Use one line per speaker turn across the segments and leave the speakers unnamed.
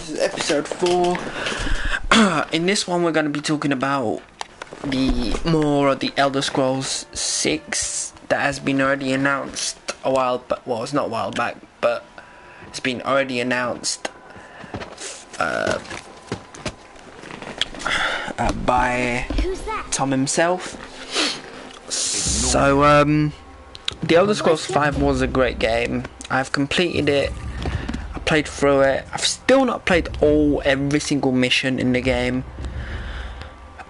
This is episode 4. In this one we're going to be talking about the Elder Scrolls 6 that has been already announced a while but well, it's not a while back, but it's been already announced by Tom himself. So the Elder Scrolls 5 was a great game. I've completed it. I played through it. I've still not played every single mission in the game,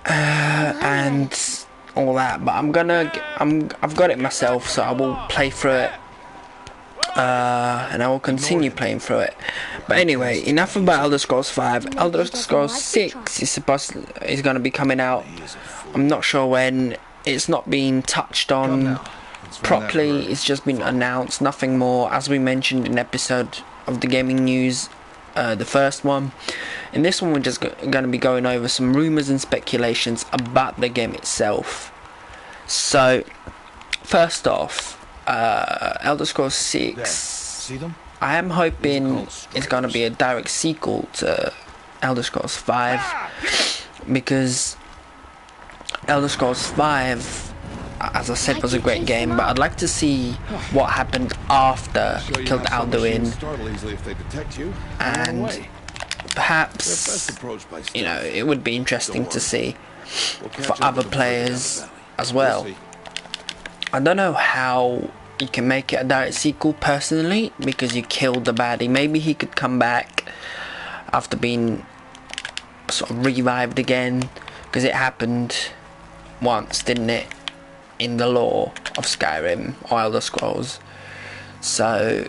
and all that. But I've got it myself, so I will play through it, and I will continue playing through it. But anyway, enough about Elder Scrolls 5. Elder Scrolls 6 is going to be coming out. I'm not sure when. It's not been touched on properly. It's just been announced, nothing more. As we mentioned in episode of the gaming news, the first one. In this one we're just going to be going over some rumours and speculations about the game itself. So first off, Elder Scrolls 6, I am hoping it's going to be a direct sequel to Elder Scrolls 5, because Elder Scrolls 5, as I said, was a great game, but I'd like to see what happened after you killed Alduin, and perhaps, you know, it would be interesting to see for other players as well. I don't know how you can make it a direct sequel personally, because you killed the baddie. Maybe he could come back after being sort of revived again, because it happened once, didn't it, in the lore of Skyrim or Elder Scrolls. So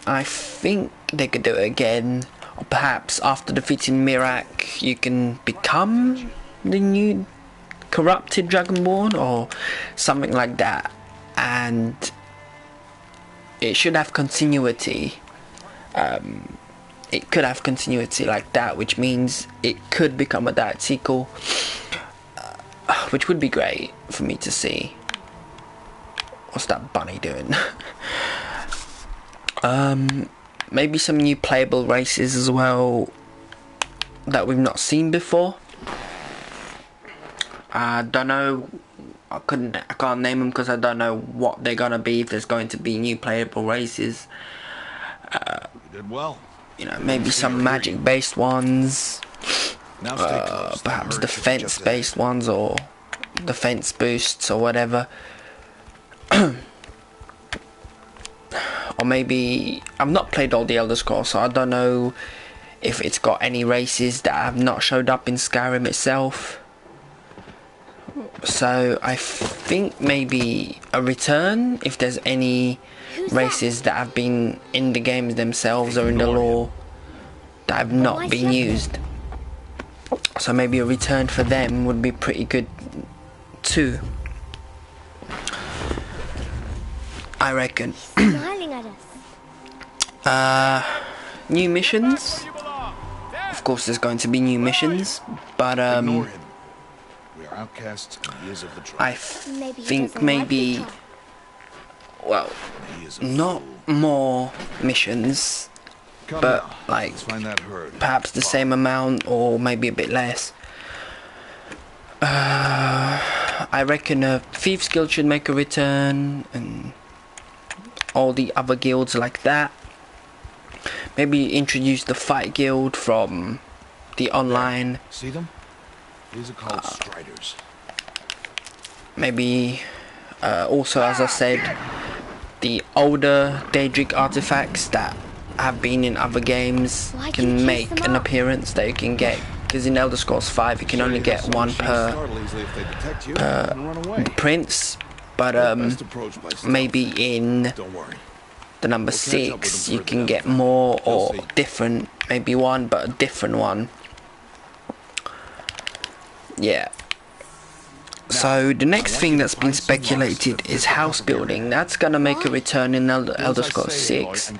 I think they could do it again, or perhaps after defeating Miraak you can become the new corrupted Dragonborn or something like that, and it should have continuity. It could have continuity like that, which means it could become a direct sequel, which would be great for me to see. What's that bunny doing? Maybe some new playable races as well that we've not seen before. I don't know. I can't name them because I don't know what they're gonna be. If there's going to be new playable races,
you did well.
You know, maybe some magic-based ones. Perhaps defense-based ones, or defense boosts or whatever. Or maybe I've not played all the Elder Scrolls, so I don't know if it's got any races that have not showed up in Skyrim itself. So I think maybe a return, if there's any races that have been in the games themselves or in the lore that have not been used. So maybe a return for them would be pretty good too, I reckon. New missions. Of course there's going to be new missions, but I think maybe, well, not more missions, but like perhaps the same amount or maybe a bit less. I reckon a Thieves Guild should make a return, and all the other guilds like that. Maybe introduce the Fight Guild from the online.
See them? These are called Striders.
Maybe also, as I said, the older Daedric artifacts that have been in other games can make an appearance that you can get, because in Elder Scrolls 5 you can only get one per prince, but maybe in the number 6 you can get more, or different, maybe one but a different one. Yeah. So the next thing that's been speculated is house building. That's gonna make a return in Elder Scrolls 6,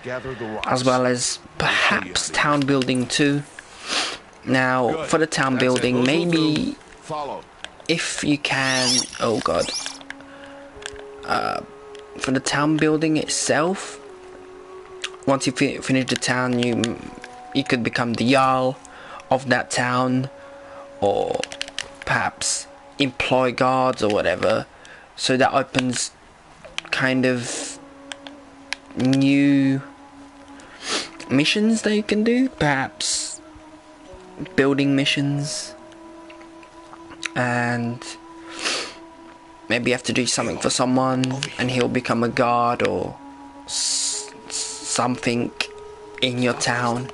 as well as perhaps town building too. Now for the town building, maybe if you can, oh god, for the town building itself, once you finish the town, you you could become the Jarl of that town, or perhaps employ guards or whatever. So that opens kind of new missions that you can do, perhaps building missions, and maybe you have to do something for someone and he'll become a guard or something in your town.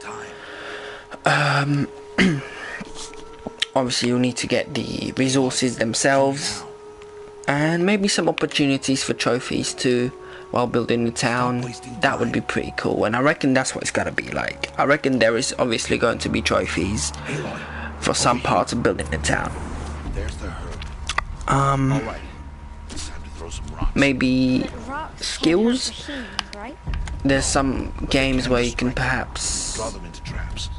Obviously you'll need to get the resources themselves, and maybe some opportunities for trophies too while building the town. That would be pretty cool, and I reckon that's what it's gonna be like. I reckon there is obviously going to be trophies for some parts of building the town.
There's the herd. All right. It's time to throw some rocks.
Maybe skills. There's some games where you can perhaps
Draw them into traps.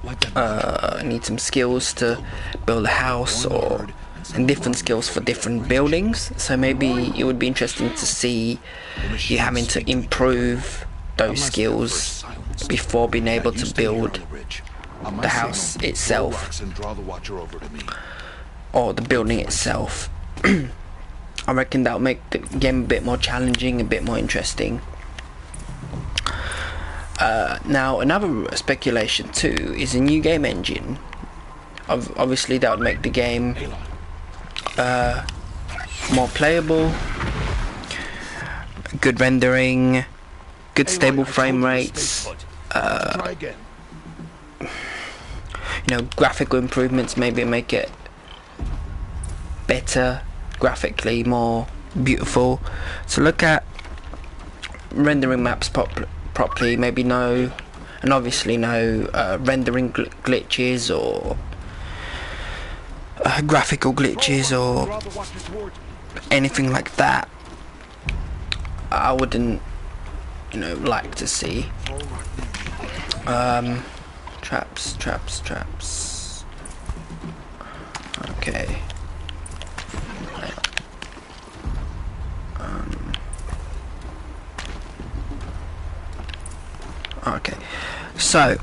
Let them
need some skills to build a house, or and different skills for different buildings. So maybe it would be interesting to see you having to improve those skills before being able to build the house itself, or the building itself. I reckon that'll make the game a bit more challenging, a bit more interesting. Now another speculation too is a new game engine. Obviously that would make the game more playable, good rendering, good stable frame rates, graphical improvements, maybe make it better graphically, more beautiful. So look at rendering maps properly, maybe no rendering glitches or graphical glitches or anything like that. I wouldn't like to see. Traps. Okay. Okay. So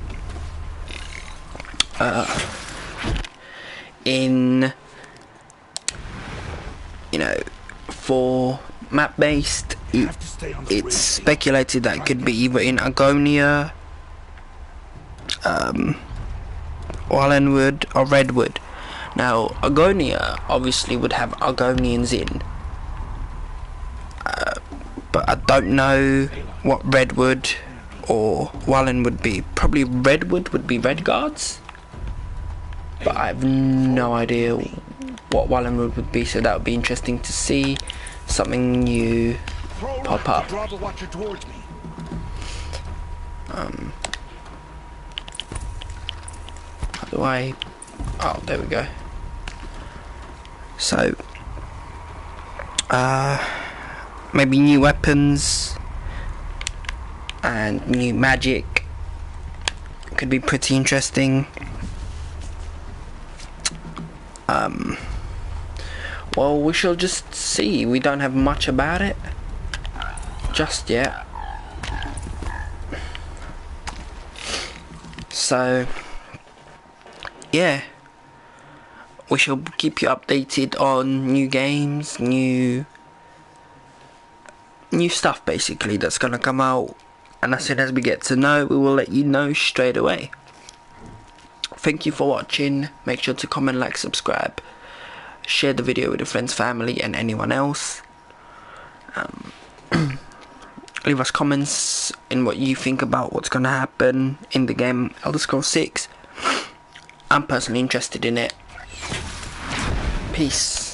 for map based, it's speculated that it could be either in Argonia, Wallenwood or Redwood. Now Argonia obviously would have Argonians in, but I don't know what Redwood or Wallen would be. Probably Redwood would be Red Guards, but I have no idea what Wallenwood would be, so that would be interesting to see something new pop up.
Draw the watcher towards me.
How do I... Oh, there we go. So maybe new weapons and new magic could be pretty interesting. Well, we shall just see. We don't have much about it just yet, so yeah, we shall keep you updated on new games, new stuff basically that's gonna come out, and as soon as we get to know, we will let you know straight away. Thank you for watching. Make sure to comment, like, subscribe, share the video with your friends, family and anyone else. Leave us comments in what you think about what's gonna happen in the game Elder Scrolls 6. I'm personally interested in it. Peace.